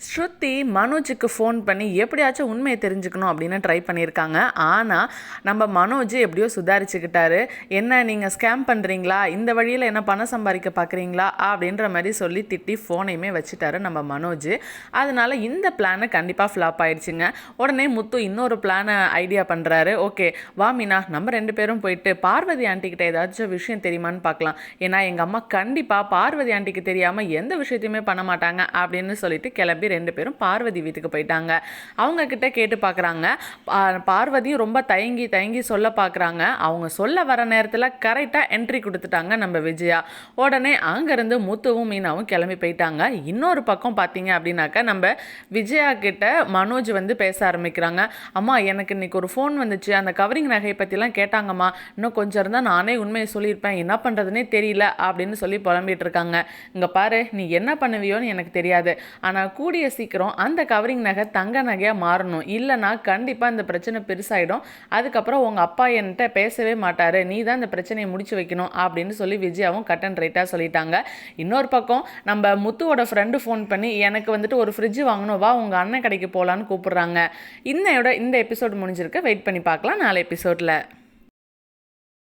ஸ்ருதி மனோஜுக்கு phone பண்ணி எப்படியாச்சும் உண்மையை தெரிஞ்சுக்கணும் அப்படின்னு ட்ரை பண்ணியிருக்காங்க. ஆனால் நம்ம மனோஜ் எப்படியோ சுதாரிச்சுக்கிட்டாரு. என்ன நீங்கள் ஸ்கேம் பண்ணுறீங்களா, இந்த வழியில் என்ன பணம் சம்பாதிக்க பார்க்குறீங்களா அப்படின்ற மாதிரி சொல்லி திட்டி ஃபோனையுமே வச்சுட்டாரு நம்ம மனோஜ். அதனால் இந்த பிளானை கண்டிப்பாக ஃப்ளாப் ஆயிடுச்சுங்க. உடனே முத்து இன்னொரு பிளானை ஐடியா பண்ணுறாரு. ஓகே வா மீனா, நம்ம 2 பேரும் போயிட்டு பார்வதி ஆண்டிக்கிட்ட ஏதாச்சும் விஷயம் தெரியுமான்னு பார்க்கலாம். ஏன்னா எங்கள் அம்மா கண்டிப்பாக பார்வதி ஆண்டிக்கு தெரியாமல் எந்த விஷயத்தையுமே பண்ண மாட்டாங்க அப்படின்னு சொல்லிட்டு கிளம்பி 2 பேரும் பார்வதி வீட்டுக்கு போயிட்டாங்க. அவங்க கிட்ட கேட்டு பார்க்குறாங்க. பார்வதி ரொம்ப தயங்கி சொல்ல பார்க்குறாங்க. அவங்க சொல்ல வர நேரத்தில் கரெக்டாக என்ட்ரி கொடுத்துட்டாங்க நம்ம விஜயா. உடனே அங்கேருந்து முத்துவும் மீனாவும் கிளம்பி போயிட்டாங்க. இன்னொரு பக்கம் பார்த்தீங்க அப்படின்னாக்கா நம்ம விஜயா கிட்ட மனோஜ் வந்து பேச ஆரம்பிக்கிறாங்க. அம்மா எனக்கு இன்னைக்கு ஒரு ஃபோன் வந்துச்சு, அந்த கவரிங் நகையை பற்றிலாம் கேட்டாங்கம்மா, இன்னும் கொஞ்சம் இருந்தால் நானே உண்மையை சொல்லியிருப்பேன், என்ன பண்ணுறதுனே தெரியல அப்படின்னு சொல்லி புலம்பிட்டு இருக்காங்க. இங்கே பாரு, நீ என்ன பண்ணுவியோன்னு எனக்கு தெரியாது, ஆனால் கூடிய சீக்கிரம் அந்த கவரிங் நகை தங்க நகையாக மாறணும், இல்லைனா கண்டிப்பாக இந்த பிரச்சனை பெருசாகிடும், அதுக்கப்புறம் உங்கள் அப்பா என்கிட்ட பேசவே மாட்டார், நீ தான் இந்த பிரச்சனையை முடிச்சு வைக்கணும் அப்படின்னு சொல்லி விஜயாவும் கட் அண்ட் ரைட்டாக சொல்லிட்டாங்க. இன்னொரு பக்கம் நம்ம முத்துவோட ஃப்ரெண்டு ஃபோன் பண்ணி எனக்கு வந்துட்டு ஒரு ஃப்ரிட்ஜ் வாங்கணும், வா உங்கள் அண்ணன் கடைக்கு போகலான்னு கூப்பிட்றாங்க. இந்த எபிசோட் முடிஞ்சிருக்கு. வெயிட் பண்ணி பார்க்கலாம் நாளை எபிசோடில்.